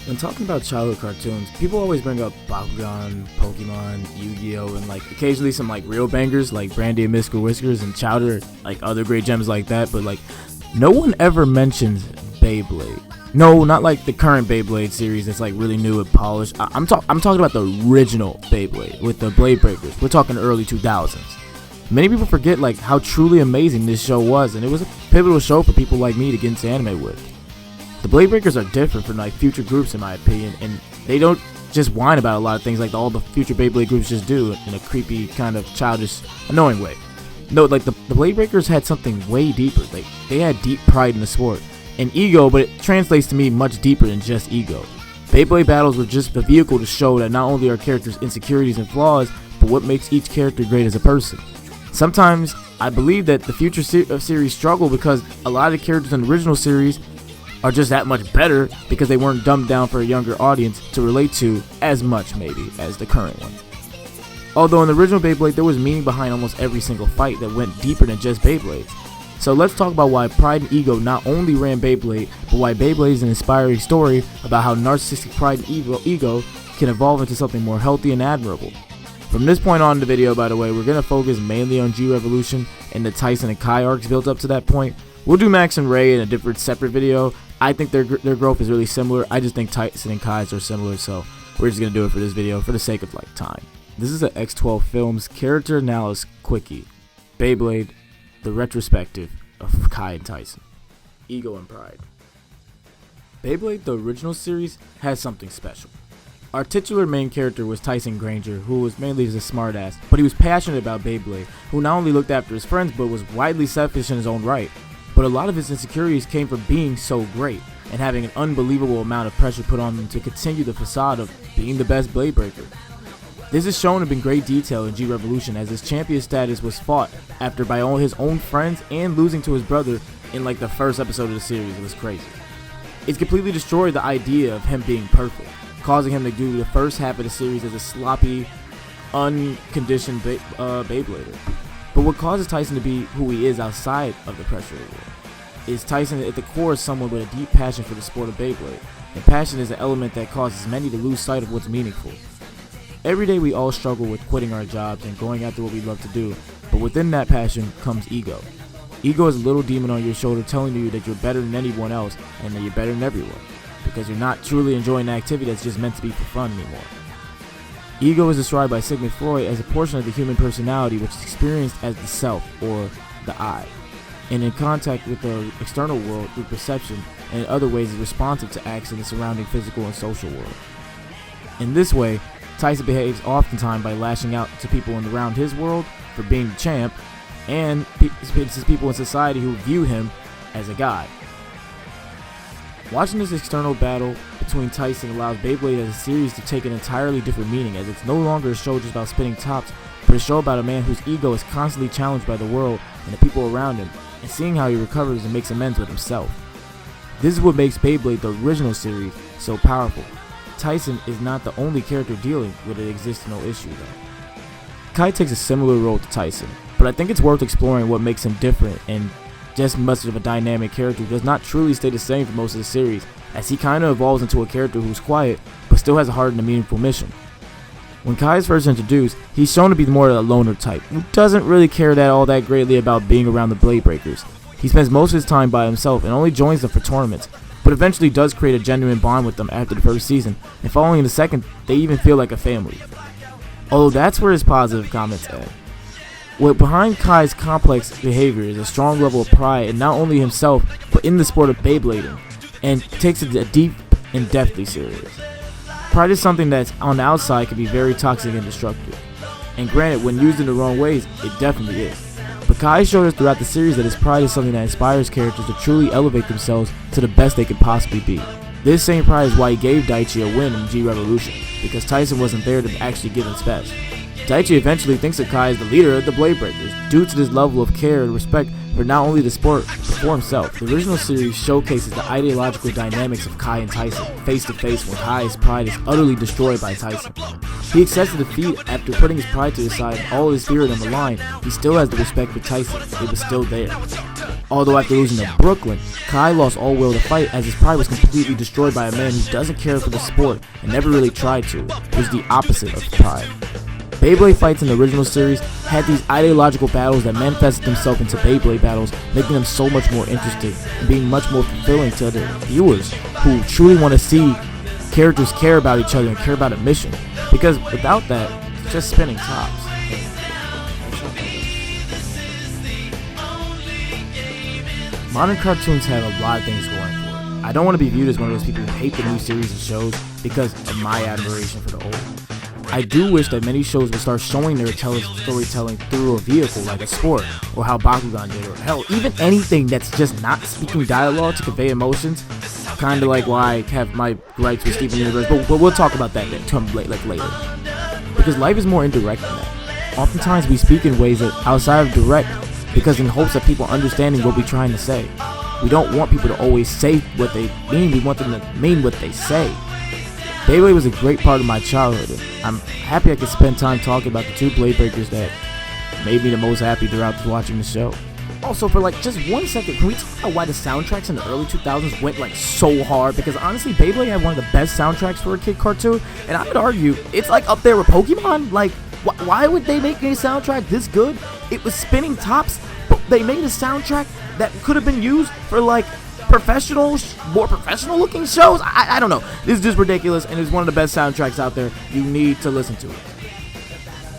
When talking about childhood cartoons, people always bring up Bakugan, Pokemon, Yu-Gi-Oh, and occasionally some real bangers like Brandy and Mr. Whiskers and Chowder, other great gems like that, but no one ever mentions Beyblade. No, not the current Beyblade series that's really new and polished. I'm talking about the original Beyblade with the Blade Breakers. We're talking early 2000s. Many people forget how truly amazing this show was, and it was a pivotal show for people like me to get into anime with. The Blade Breakers are different from future groups in my opinion, and they don't just whine about a lot of things all the future Beyblade groups just do in a creepy, kind of childish, annoying way. No, the Blade Breakers had something way deeper. They had deep pride in the sport and ego, but it translates to me much deeper than just ego. Beyblade battles were just the vehicle to show that not only are characters' insecurities and flaws, but what makes each character great as a person. Sometimes I believe that the future series struggle because a lot of the characters in the original series are just that much better because they weren't dumbed down for a younger audience to relate to as much maybe as the current one. Although in the original Beyblade there was meaning behind almost every single fight that went deeper than just Beyblades. So let's talk about why pride and ego not only ran Beyblade, but why Beyblade is an inspiring story about how narcissistic pride and ego can evolve into something more healthy and admirable. From this point on in the video, by the way, we're going to focus mainly on G-Revolution and the Tyson and Kai arcs built up to that point. We'll do Max and Ray in a different separate video. I think their growth is really similar. I just think Tyson and Kai's are similar, so we're just going to do it for this video for the sake of time. This is an X12 Films character analysis quickie. Beyblade, the retrospective of Kai and Tyson. Ego and pride. Beyblade, the original series, has something special. Our titular main character was Tyson Granger, who was mainly just a smartass, but he was passionate about Beyblade, who not only looked after his friends, but was widely selfish in his own right. But a lot of his insecurities came from being so great, and having an unbelievable amount of pressure put on him to continue the facade of being the best Blade Breaker. This is shown in great detail in G-Revolution, as his champion status was fought after by all his own friends and losing to his brother in the first episode of the series. It was crazy. It's completely destroyed the idea of him being perfect, causing him to do the first half of the series as a sloppy, unconditioned Beyblader. But what causes Tyson to be who he is outside of the pressure of the world is Tyson at the core is someone with a deep passion for the sport of Beyblade, and passion is an element that causes many to lose sight of what's meaningful. Every day we all struggle with quitting our jobs and going after what we love to do, but within that passion comes ego. Ego is a little demon on your shoulder telling you that you're better than anyone else and that you're better than everyone, because you're not truly enjoying an activity that's just meant to be for fun anymore. Ego is described by Sigmund Freud as a portion of the human personality which is experienced as the self, or the I, and in contact with the external world through perception, and in other ways is responsive to acts in the surrounding physical and social world. In this way, Tyson behaves oftentimes by lashing out to people in around his world for being the champ, and people in society who view him as a god. Watching this external battle between Tyson allows Beyblade as a series to take an entirely different meaning, as it's no longer a show just about spinning tops, but a show about a man whose ego is constantly challenged by the world and the people around him, and seeing how he recovers and makes amends with himself. This is what makes Beyblade, the original series, so powerful. Tyson is not the only character dealing with an existential issue though. Kai takes a similar role to Tyson, but I think it's worth exploring what makes him different and just much of a dynamic character who does not truly stay the same for most of the series, as he kind of evolves into a character who's quiet but still has a heart and a meaningful mission. When Kai is first introduced, he's shown to be more of a loner type, who doesn't really care all that greatly about being around the Blade Breakers. He spends most of his time by himself and only joins them for tournaments, but eventually does create a genuine bond with them after the first season, and following the second, they even feel like a family. Although that's where his positive comments end. What behind Kai's complex behavior is a strong level of pride in not only himself, but in the sport of Beyblading, and takes it deep and deathly serious. Pride is something that's on the outside can be very toxic and destructive, and granted, when used in the wrong ways, it definitely is. But Kai showed us throughout the series that his pride is something that inspires characters to truly elevate themselves to the best they could possibly be. This same pride is why he gave Daichi a win in G-Revolution, because Tyson wasn't there to actually give his best. Daichi eventually thinks of Kai as the leader of the Blade Breakers due to this level of care and respect for not only the sport, but for himself. The original series showcases the ideological dynamics of Kai and Tyson, face to face when Kai's pride is utterly destroyed by Tyson. He accepts the defeat after putting his pride to the side and all his spirit on the line. He still has the respect for Tyson. It was still there. Although after losing to Brooklyn, Kai lost all will to fight as his pride was completely destroyed by a man who doesn't care for the sport and never really tried to. It was the opposite of pride. Beyblade fights in the original series had these ideological battles that manifested themselves into Beyblade battles, making them so much more interesting and being much more fulfilling to other viewers who truly want to see characters care about each other and care about a mission. Because without that, it's just spinning tops. Modern cartoons have a lot of things going for it. I don't want to be viewed as one of those people who hate the new series and shows because of my admiration for the old. I do wish that many shows would start showing their storytelling through a vehicle like a sport, or how Bakugan did, or hell, even anything that's just not speaking dialogue to convey emotions. Kind of like why I have my gripes with Steven Universe, but we'll talk about that later. Because life is more indirect than that. Oftentimes we speak in ways that outside of direct, because in hopes of people understanding what we're trying to say. We don't want people to always say what they mean, we want them to mean what they say. Beyblade was a great part of my childhood. I'm happy I could spend time talking about the two blade breakers that made me the most happy throughout watching the show. Also, for like just 1 second, can we talk about why the soundtracks in the early 2000s went like so hard? Because honestly, Beyblade had one of the best soundtracks for a kid cartoon, and I would argue it's like up there with Pokemon. Like, why would they make a soundtrack this good? It was spinning tops, but they made a soundtrack that could have been used for like more professional looking shows. I don't know. This is just ridiculous, and it's one of the best soundtracks out there. You need to listen to it.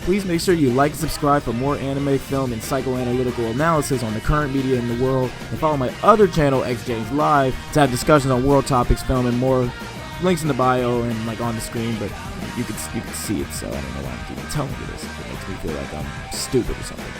Please make sure you like and subscribe for more anime, film, and psychoanalytical analysis on the current media in the world, and follow my other channel, XJ's Live, to have discussions on world topics, film, and more. Links in the bio and like on the screen, but you can see it, so I don't know why I'm even telling you this. It makes me feel like I'm stupid or something.